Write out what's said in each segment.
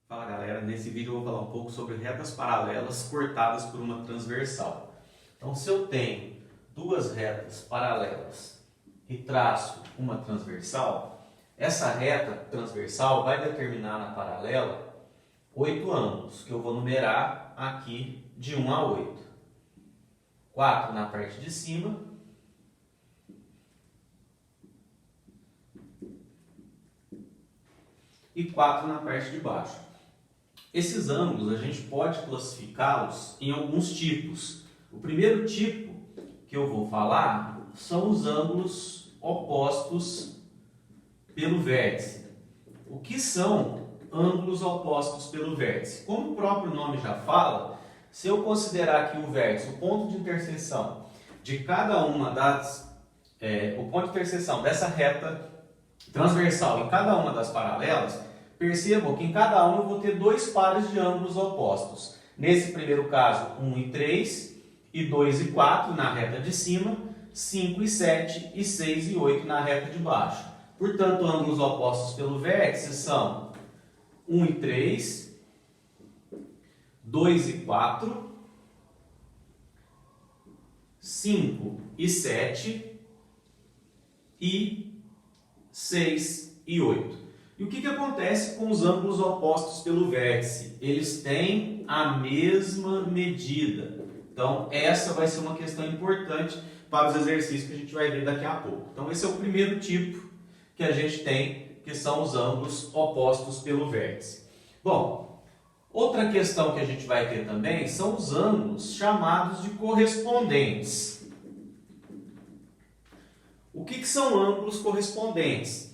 Fala galera, nesse vídeo eu vou falar um pouco sobre retas paralelas cortadas por uma transversal. Então, se eu tenho duas retas paralelas e traço uma transversal, essa reta transversal vai determinar na paralela 8 ângulos, que eu vou numerar aqui de 1 a 8. 4 na parte de cima e 4 na parte de baixo. Esses ângulos a gente pode classificá-los em alguns tipos. O primeiro tipo que eu vou falar são os ângulos opostos pelo vértice. O que são ângulos opostos pelo vértice? Como o próprio nome já fala, se eu considerar que o vértice, o ponto de interseção de cada uma o ponto de interseção dessa reta transversal em cada uma das paralelas, percebam que em cada uma eu vou ter dois pares de ângulos opostos. Nesse primeiro caso, 1 e 3, e 2 e 4 na reta de cima, 5 e 7, e 6 e 8 na reta de baixo. Portanto, ângulos opostos pelo vértice são 1 e 3, 2 e 4, 5 e 7 e 6 e 8. E o que acontece com os ângulos opostos pelo vértice? Eles têm a mesma medida. Então, essa vai ser uma questão importante para os exercícios que a gente vai ver daqui a pouco. Então, esse é o primeiro tipo que a gente tem, que são os ângulos opostos pelo vértice. Bom, outra questão que a gente vai ter também são os ângulos chamados de correspondentes. O que são ângulos correspondentes?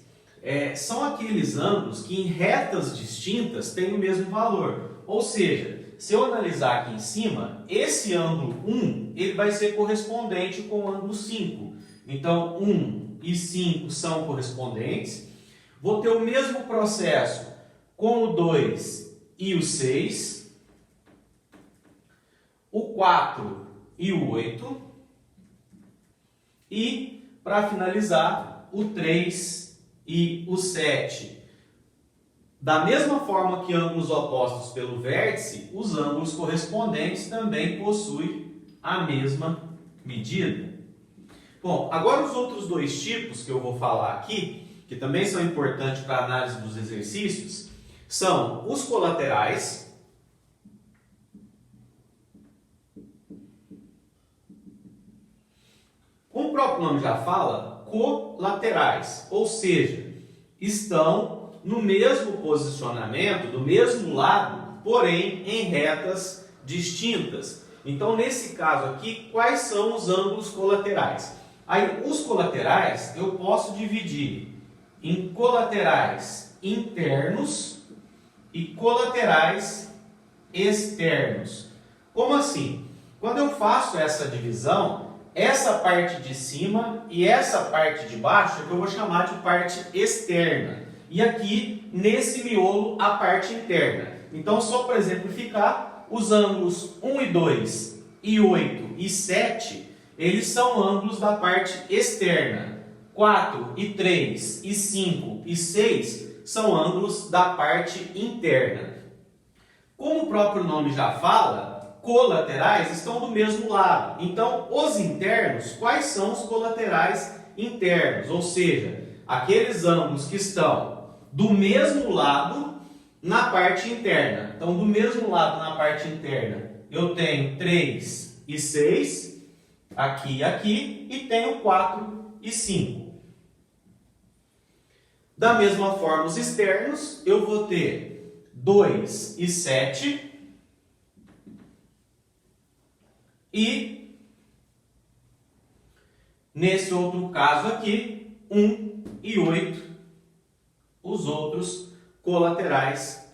São aqueles ângulos que em retas distintas têm o mesmo valor. Ou seja, se eu analisar aqui em cima, esse ângulo 1 ele vai ser correspondente com o ângulo 5. Então, 1 e 5 são correspondentes. Vou ter o mesmo processo com o 2 e o 6, o 4 e o 8 e, para finalizar, o 3 e o 7. Da mesma forma que ângulos opostos pelo vértice, os ângulos correspondentes também possuem a mesma medida. Bom, agora os outros dois tipos que eu vou falar aqui, que também são importantes para a análise dos exercícios, são os colaterais, como o próprio nome já fala, colaterais, ou seja, estão no mesmo posicionamento, do mesmo lado, porém em retas distintas. Então, nesse caso aqui, quais são os ângulos colaterais? Aí, os colaterais eu posso dividir em colaterais internos e colaterais externos. Como assim? Quando eu faço essa divisão, essa parte de cima e essa parte de baixo é que eu vou chamar de parte externa. E aqui, nesse miolo, a parte interna. Então, só para exemplificar, os ângulos 1 e 2, e 8 e 7, eles são ângulos da parte externa. 4 e 3, e 5 e 6 são ângulos da parte interna. Como o próprio nome já fala, colaterais estão do mesmo lado. Então, os internos, quais são os colaterais internos? Ou seja, aqueles ângulos que estão do mesmo lado na parte interna. Então, do mesmo lado na parte interna, eu tenho 3 e 6, aqui e aqui, e tenho 4 e 5. Da mesma forma, os externos, eu vou ter 2 e 7, e, nesse outro caso aqui, 1 e 8, os outros colaterais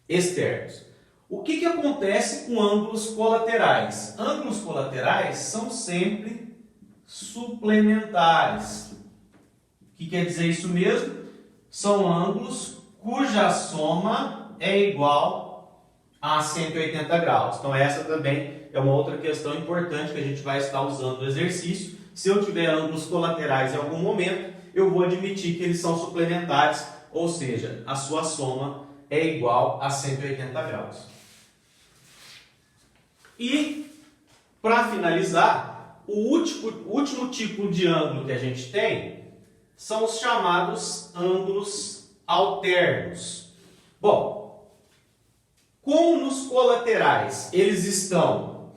externos. O que acontece com ângulos colaterais? Ângulos colaterais são sempre suplementares. O que quer dizer isso mesmo? São ângulos cuja soma é igual a 180 graus. Então, essa também é uma outra questão importante que a gente vai estar usando no exercício. Se eu tiver ângulos colaterais em algum momento, eu vou admitir que eles são suplementares, ou seja, a sua soma é igual a 180 graus. E, para finalizar, o último tipo de ângulo que a gente tem são os chamados ângulos alternos. Bom, como nos colaterais eles estão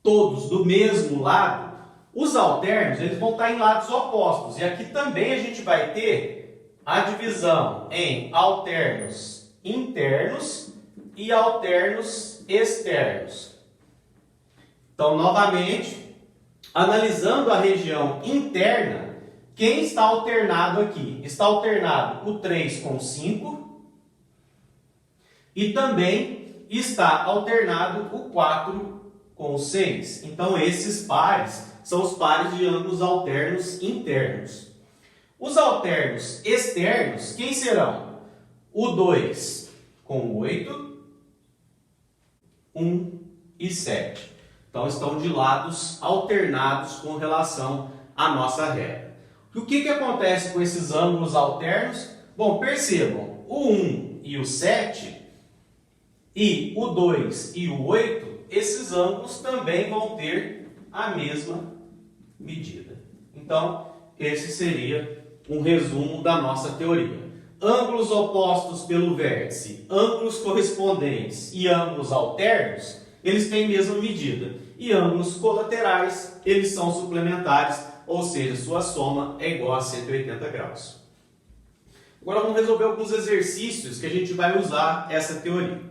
todos do mesmo lado, os alternos eles vão estar em lados opostos. E aqui também a gente vai ter a divisão em alternos internos e alternos externos. Então, novamente, analisando a região interna, quem está alternado aqui? Está alternado o 3 com 5 e também está alternado o 4 com o 6. Então, esses pares são os pares de ângulos alternos internos. Os alternos externos, quem serão? O 2 com 8, 1 e 7. Então, estão de lados alternados com relação à nossa reta. O que acontece com esses ângulos alternos? Bom, percebam, o 1 e o 7 e o 2 e o 8, esses ângulos também vão ter a mesma medida. Então, esse seria um resumo da nossa teoria. Ângulos opostos pelo vértice, ângulos correspondentes e ângulos alternos, eles têm a mesma medida. E ângulos colaterais, eles são suplementares, ou seja, sua soma é igual a 180 graus. Agora vamos resolver alguns exercícios que a gente vai usar essa teoria.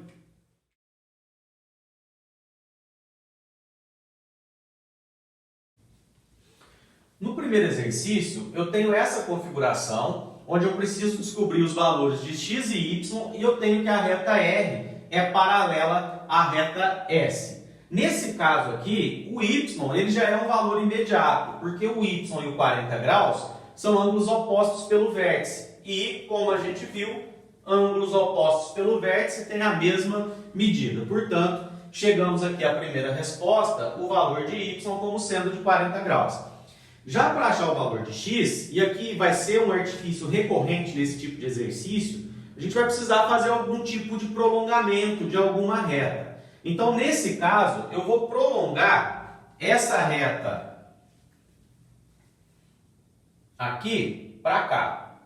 No primeiro exercício, eu tenho essa configuração, onde eu preciso descobrir os valores de x e y, e eu tenho que a reta R é paralela à reta S. Nesse caso aqui, o y ele já é um valor imediato, porque o y e o 40 graus são ângulos opostos pelo vértice. E, como a gente viu, ângulos opostos pelo vértice têm a mesma medida. Portanto, chegamos aqui à primeira resposta, o valor de y como sendo de 40 graus. Já para achar o valor de x, e aqui vai ser um artifício recorrente nesse tipo de exercício, a gente vai precisar fazer algum tipo de prolongamento de alguma reta. Então, nesse caso, eu vou prolongar essa reta aqui para cá.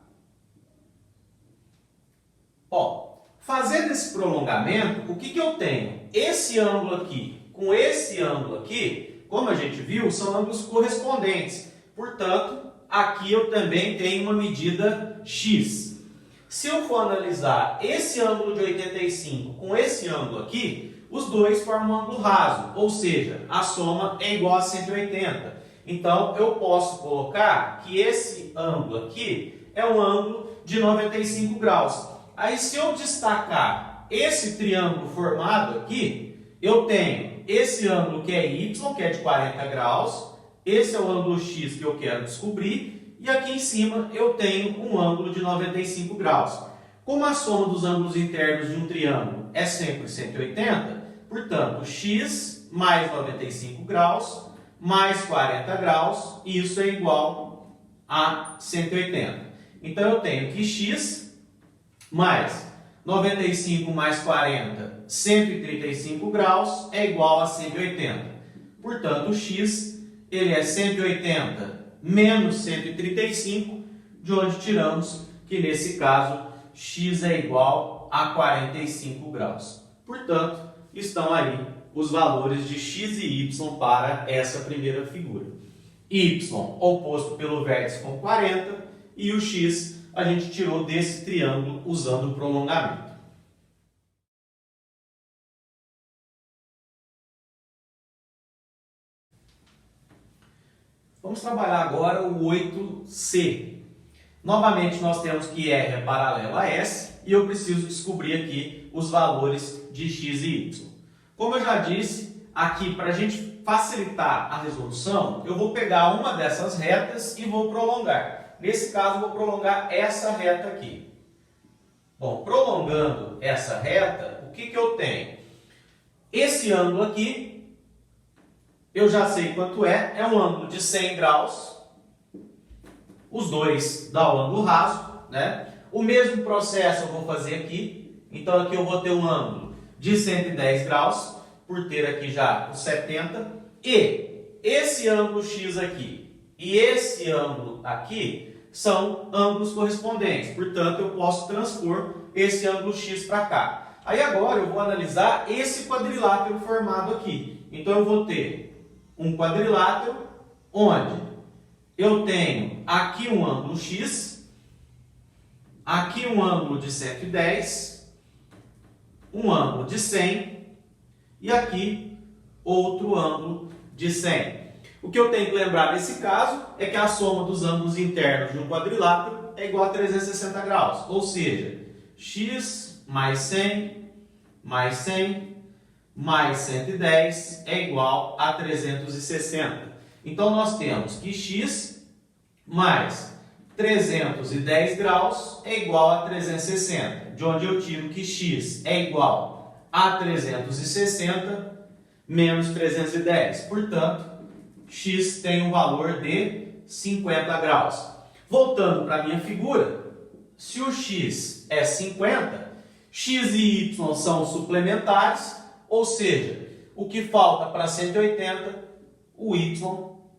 Ó, fazendo esse prolongamento, o que eu tenho? Esse ângulo aqui com esse ângulo aqui, como a gente viu, são ângulos correspondentes. Portanto, aqui eu também tenho uma medida x. Se eu for analisar esse ângulo de 85 com esse ângulo aqui, os dois formam um ângulo raso, ou seja, a soma é igual a 180. Então, eu posso colocar que esse ângulo aqui é um ângulo de 95 graus. Aí, se eu destacar esse triângulo formado aqui, eu tenho esse ângulo que é y, que é de 40 graus, esse é o ângulo x que eu quero descobrir, e aqui em cima eu tenho um ângulo de 95 graus. Como a soma dos ângulos internos de um triângulo é sempre 180, portanto, x mais 95 graus mais 40 graus, isso é igual a 180. Então, eu tenho que x mais 95 mais 40, 135 graus, é igual a 180. Portanto, o x ele é 180 menos 135, de onde tiramos que, nesse caso, x é igual a 45 graus. Portanto, estão aí os valores de x e y para essa primeira figura. Y oposto pelo vértice com 40 e o x a gente tirou desse triângulo usando o prolongamento. Vamos trabalhar agora o 8C. Novamente, nós temos que R é paralelo a S e eu preciso descobrir aqui os valores de x e y. Como eu já disse, aqui para a gente facilitar a resolução, eu vou pegar uma dessas retas e vou prolongar. Nesse caso, eu vou prolongar essa reta aqui. Bom, prolongando essa reta, o que eu tenho? Esse ângulo aqui, eu já sei quanto é um ângulo de 100 graus. Os dois dão o ângulo raso, né? O mesmo processo eu vou fazer aqui. Então aqui eu vou ter um ângulo de 110 graus, por ter aqui já o 70. E esse ângulo X aqui e esse ângulo aqui são ângulos correspondentes. Portanto, eu posso transpor esse ângulo X para cá. Aí agora eu vou analisar esse quadrilátero formado aqui. Então eu vou ter um quadrilátero onde eu tenho aqui um ângulo X, aqui um ângulo de 110, um ângulo de 100 e aqui outro ângulo de 100. O que eu tenho que lembrar nesse caso é que a soma dos ângulos internos de um quadrilátero é igual a 360 graus, ou seja, x mais 100 mais 100 mais 110 é igual a 360. Então, nós temos que x mais 310 graus é igual a 360, de onde eu tiro que x é igual a 360 menos 310. Portanto, x tem um valor de 50 graus. Voltando para a minha figura, se o x é 50, x e y são suplementares, ou seja, o que falta para 180, o y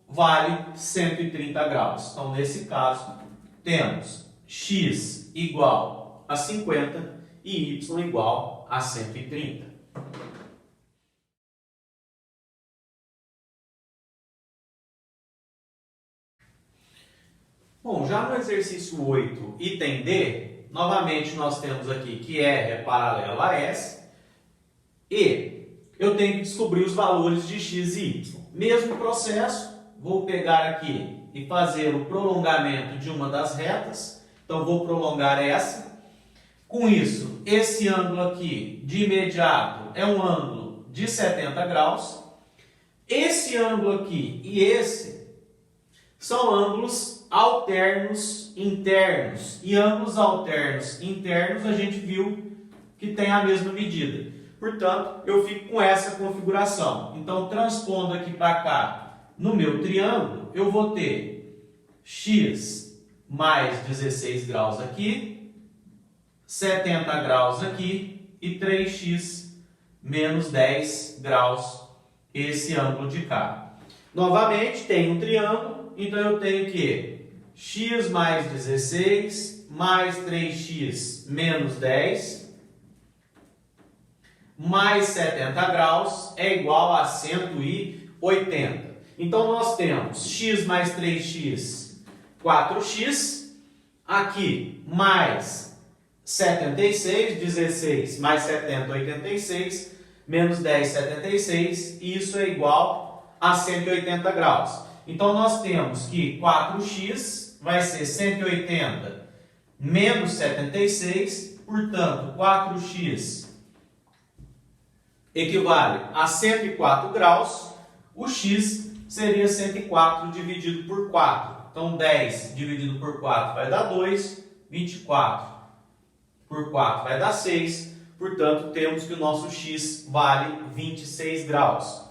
vale 130 graus. Então, nesse caso, temos x igual a 50 e y igual a 130. Bom, já no exercício 8, item D, novamente nós temos aqui que R é paralelo a S e eu tenho que descobrir os valores de x e y. Mesmo processo, vou pegar aqui e fazer o prolongamento de uma das retas. Então, vou prolongar essa. Com isso, esse ângulo aqui, de imediato, é um ângulo de 70 graus. Esse ângulo aqui e esse são ângulos alternos internos. E ângulos alternos internos a gente viu que tem a mesma medida. Portanto, eu fico com essa configuração. Então, transpondo aqui para cá, no meu triângulo, eu vou ter x mais 16 graus aqui, 70 graus aqui e 3x menos 10 graus, esse ângulo de cá. Novamente, tem um triângulo, então eu tenho que x mais 16 mais 3x menos 10 mais 70 graus é igual a 180. Então, nós temos x mais 3x, 4x, aqui mais 76, 16 mais 70, 86, menos 10, 76, e isso é igual a 180 graus. Então, nós temos que 4x vai ser 180 menos 76, portanto, 4x equivale a 104 graus, o x seria 104 dividido por 4. Então, 10 dividido por 4 vai dar 2, 24 por 4 vai dar 6, portanto, temos que o nosso x vale 26 graus.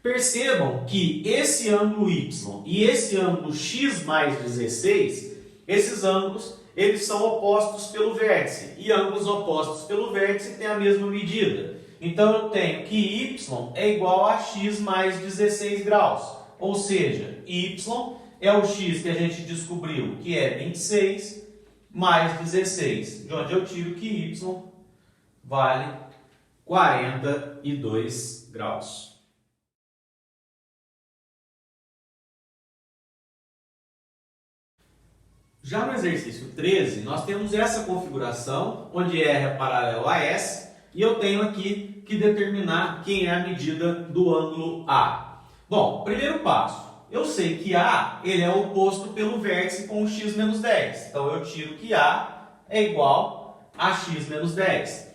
Percebam que esse ângulo y e esse ângulo x mais 16, esses ângulos, eles são opostos pelo vértice, e ângulos opostos pelo vértice têm a mesma medida. Então, eu tenho que y é igual a x mais 16 graus. Ou seja, y é o x que a gente descobriu, que é 26 mais 16. De onde eu tiro que y vale 42 graus. Já no exercício 13, nós temos essa configuração, onde R é paralelo a S, e eu tenho aqui que determinar quem é a medida do ângulo A. Bom, primeiro passo, eu sei que A ele é oposto pelo vértice com o x menos 10. Então, eu tiro que A é igual a x menos 10.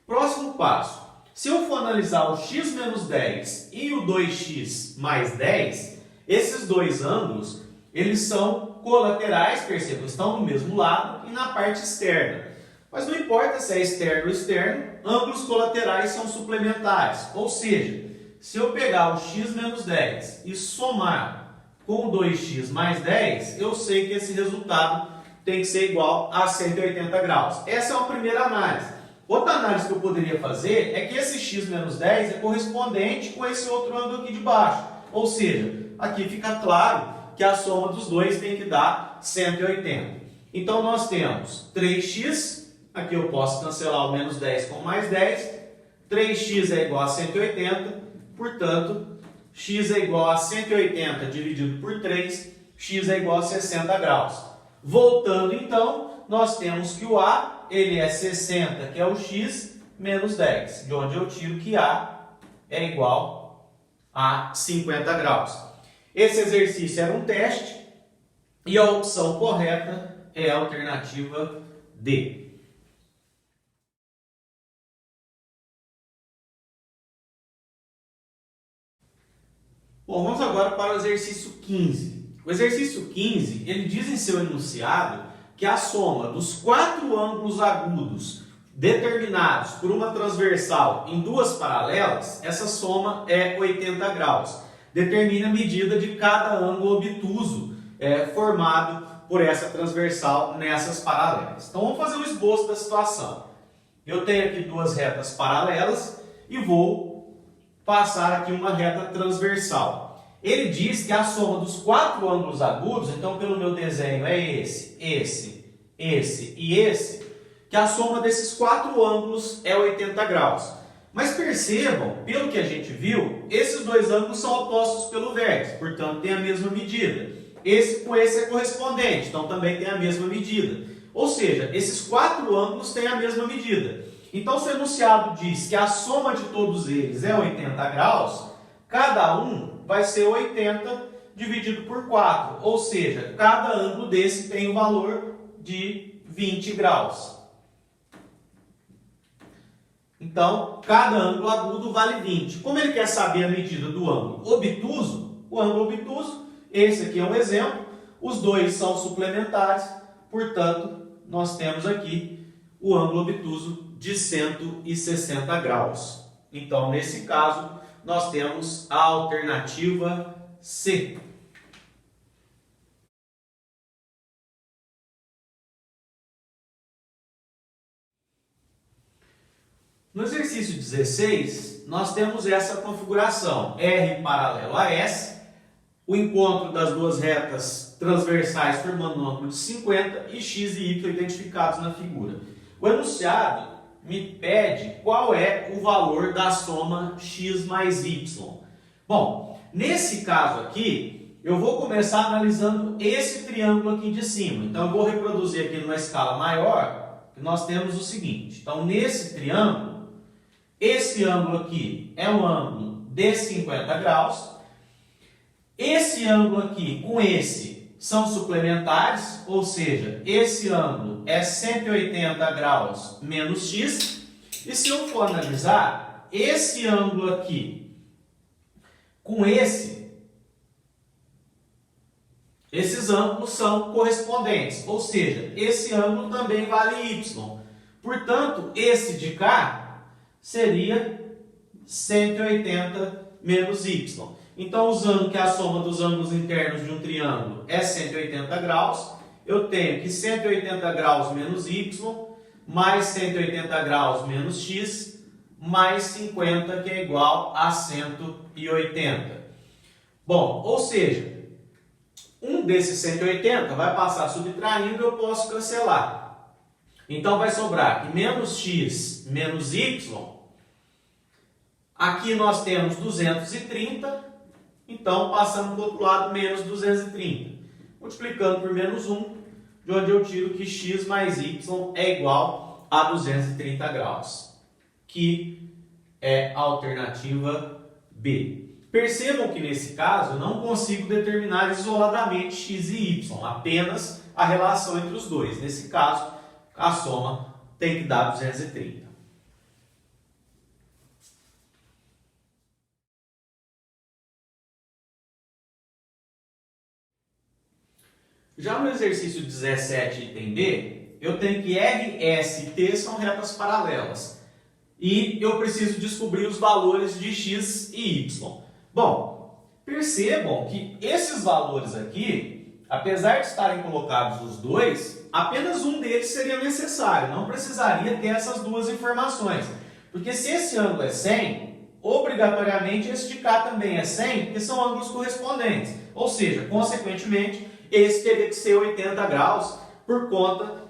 Próximo passo, se eu for analisar o x menos 10 e o 2x mais 10, esses dois ângulos, eles são colaterais, percebam, estão no mesmo lado e na parte externa. Mas não importa se é externo ou externo, ângulos colaterais são suplementares. Ou seja, se eu pegar o x menos 10 e somar com o 2x mais 10, eu sei que esse resultado tem que ser igual a 180 graus. Essa é uma primeira análise. Outra análise que eu poderia fazer é que esse x menos 10 é correspondente com esse outro ângulo aqui de baixo. Ou seja, aqui fica claro que a soma dos dois tem que dar 180. Então, nós temos 3x, aqui eu posso cancelar o menos 10 com mais 10, 3x é igual a 180, portanto, x é igual a 180 dividido por 3, x é igual a 60 graus. Voltando então, nós temos que o A, ele é 60, que é o x, menos 10, de onde eu tiro que A é igual a 50 graus. Esse exercício era um teste e a opção correta é a alternativa D. Bom, vamos agora para o exercício 15. O exercício 15, ele diz em seu enunciado que a soma dos 4 ângulos agudos determinados por uma transversal em duas paralelas, essa soma é 80 graus. Determina a medida de cada ângulo obtuso formado por essa transversal nessas paralelas. Então vamos fazer o esboço da situação. Eu tenho aqui duas retas paralelas e vou passar aqui uma reta transversal. Ele diz que a soma dos 4 ângulos agudos, então pelo meu desenho é esse e esse, que a soma desses 4 ângulos é 80 graus. Mas percebam, pelo que a gente viu, esses dois ângulos são opostos pelo vértice, portanto tem a mesma medida. Esse com esse é correspondente, então também tem a mesma medida. Ou seja, esses 4 ângulos têm a mesma medida. Então, se o enunciado diz que a soma de todos eles é 80 graus, cada um vai ser 80 dividido por 4. Ou seja, cada ângulo desse tem o valor de 20 graus. Então, cada ângulo agudo vale 20. Como ele quer saber a medida do ângulo obtuso, o ângulo obtuso, esse aqui é um exemplo, os dois são suplementares, portanto, nós temos aqui o ângulo obtuso de 160 graus. Então, nesse caso, nós temos a alternativa C. No exercício 16, nós temos essa configuração, R paralelo a S, o encontro das duas retas transversais formando um ângulo de 50 e x e y identificados na figura. O enunciado me pede qual é o valor da soma x mais y. Bom, nesse caso aqui, eu vou começar analisando esse triângulo aqui de cima. Então, eu vou reproduzir aqui numa escala maior, que nós temos o seguinte. Então, nesse triângulo, esse ângulo aqui é um ângulo de 50 graus. Esse ângulo aqui com esse são suplementares, ou seja, esse ângulo é 180 graus menos x. E se eu for analisar, esse ângulo aqui com esses ângulos são correspondentes, ou seja, esse ângulo também vale y. Portanto, esse de cá seria 180 menos y. Então, usando que a soma dos ângulos internos de um triângulo é 180 graus, eu tenho que 180 graus menos y, mais 180 graus menos x, mais 50, que é igual a 180. Bom, ou seja, um desses 180 vai passar subtraindo e eu posso cancelar. Então, vai sobrar que menos x menos y, aqui nós temos 230, então passando para o outro lado, menos 230. Multiplicando por menos 1, de onde eu tiro que x mais y é igual a 230 graus, que é a alternativa B. Percebam que nesse caso eu não consigo determinar isoladamente x e y, apenas a relação entre os dois. Nesse caso, a soma tem que dar 230. Já no exercício 17, item B, eu tenho que R, S e T são retas paralelas. E eu preciso descobrir os valores de x e y. Bom, percebam que esses valores aqui, apesar de estarem colocados os dois, apenas um deles seria necessário, não precisaria ter essas duas informações. Porque se esse ângulo é 100, obrigatoriamente esse de cá também é 100, porque são ângulos correspondentes. Ou seja, consequentemente, esse teria que ser 80 graus, por conta,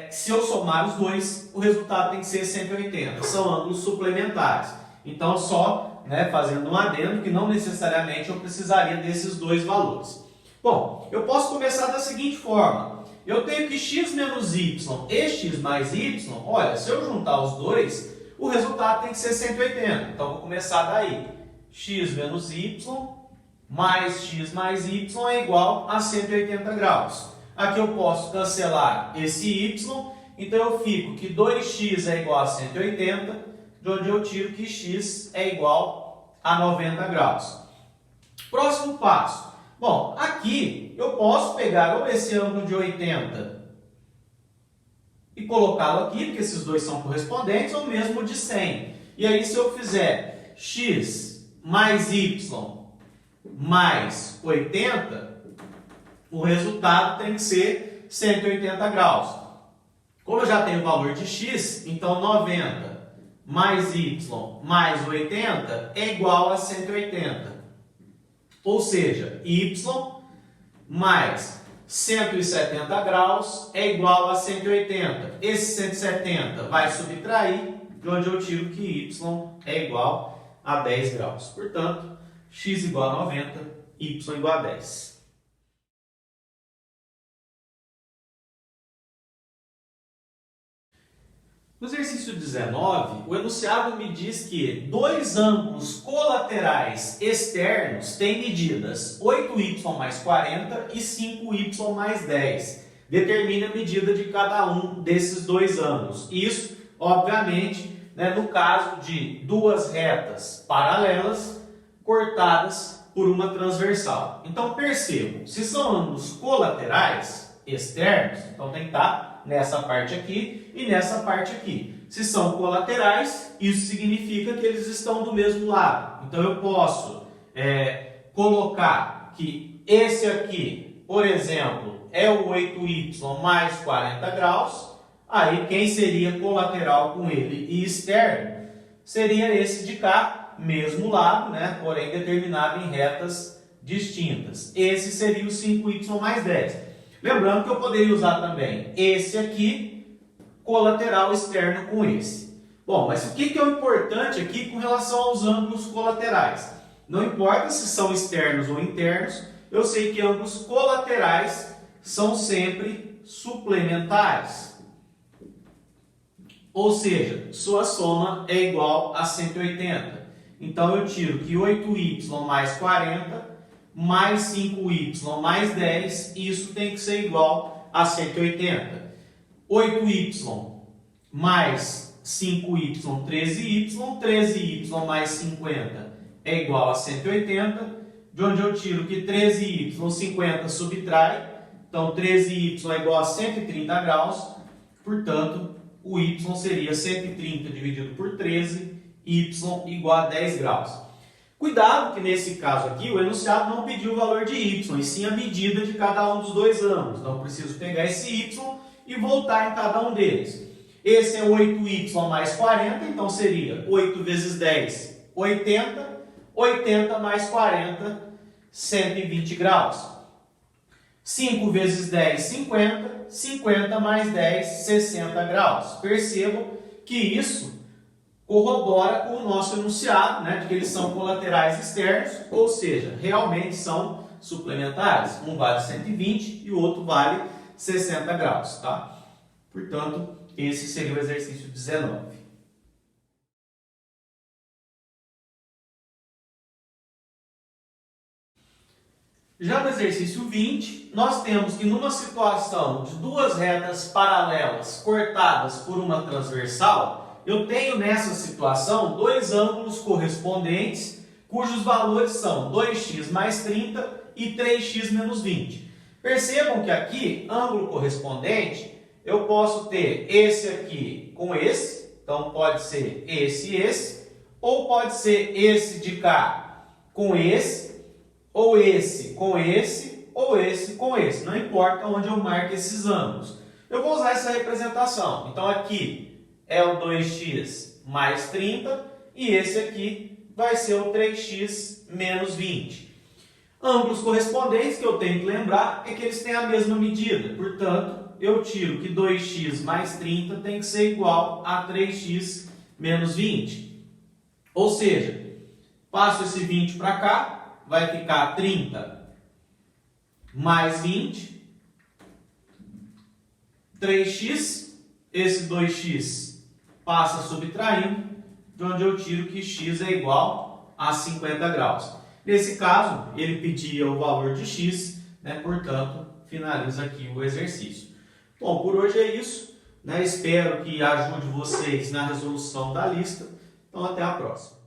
se eu somar os dois, o resultado tem que ser 180. São ângulos suplementares. Então, só fazendo um adendo que não necessariamente eu precisaria desses dois valores. Bom, eu posso começar da seguinte forma. Eu tenho que x menos y e x mais y, olha, se eu juntar os dois, o resultado tem que ser 180. Então, vou começar daí. X menos y mais x mais y é igual a 180 graus. Aqui eu posso cancelar esse y, então eu fico que 2x é igual a 180, de onde eu tiro que x é igual a 90 graus. Próximo passo. Bom, aqui eu posso pegar ou esse ângulo de 80 e colocá-lo aqui, porque esses dois são correspondentes, ou mesmo de 100. E aí, se eu fizer x mais y mais 80, o resultado tem que ser 180 graus. Como eu já tenho o valor de x, então 90 mais y mais 80 é igual a 180. Ou seja, y mais 170 graus é igual a 180. Esse 170 vai subtrair, de onde eu tiro que y é igual a 10 graus. Portanto, x igual a 90, y igual a 10. No exercício 19, o enunciado me diz que dois ângulos colaterais externos têm medidas 8y mais 40 e 5y mais 10. Determine a medida de cada um desses dois ângulos. Isso, obviamente, no caso de duas retas paralelas cortadas por uma transversal. Então, percebam, se são ângulos colaterais externos, então tem que estar nessa parte aqui e nessa parte aqui. Se são colaterais, isso significa que eles estão do mesmo lado. Então eu posso colocar que esse aqui, por exemplo, é o 8y mais 40 graus. Aí quem seria colateral com ele e externo seria esse de cá, mesmo lado, porém determinado em retas distintas. Esse seria o 5y mais 10. Lembrando que eu poderia usar também esse aqui, colateral externo com esse. Bom, mas o que é o importante aqui com relação aos ângulos colaterais? Não importa se são externos ou internos, eu sei que ângulos colaterais são sempre suplementares. Ou seja, sua soma é igual a 180. Então eu tiro que 8y mais 40 mais 5y mais 10, isso tem que ser igual a 180. 8y mais 5y, 13y, 13y mais 50 é igual a 180, de onde eu tiro que 13y, 50 subtrai, então 13y é igual a 130 graus, portanto, o y seria 130 dividido por 13, y igual a 10 graus. Cuidado que nesse caso aqui o enunciado não pediu o valor de y, e sim a medida de cada um dos dois ângulos. Então eu preciso pegar esse y e voltar em cada um deles. Esse é 8y mais 40, então seria 8 vezes 10, 80. 80 mais 40, 120 graus. 5 vezes 10, 50. 50 mais 10, 60 graus. Percebam que isso corrobora com o nosso enunciado, de que eles são colaterais externos, ou seja, realmente são suplementares. Um vale 120 e o outro vale 60 graus. Tá? Portanto, esse seria o exercício 19. Já no exercício 20, nós temos que numa situação de duas retas paralelas cortadas por uma transversal, eu tenho nessa situação dois ângulos correspondentes, cujos valores são 2x mais 30 e 3x menos 20. Percebam que aqui, ângulo correspondente, eu posso ter esse aqui com esse, então pode ser esse e esse, ou pode ser esse de cá com esse, ou esse com esse, ou esse com esse. Não importa onde eu marque esses ângulos. Eu vou usar essa representação. Então aqui é o 2x mais 30 e esse aqui vai ser o 3x menos 20. Ângulos correspondentes que eu tenho que lembrar é que eles têm a mesma medida. Portanto, eu tiro que 2x mais 30 tem que ser igual a 3x menos 20. Ou seja, passo esse 20 para cá, vai ficar 30 mais 20, 3x, esse 2x passa subtraindo, de onde eu tiro que x é igual a 50 graus. Nesse caso, ele pedia o valor de x, né? Portanto, finaliza aqui o exercício. Bom, por hoje é isso, né? Espero que ajude vocês na resolução da lista. Então, até a próxima.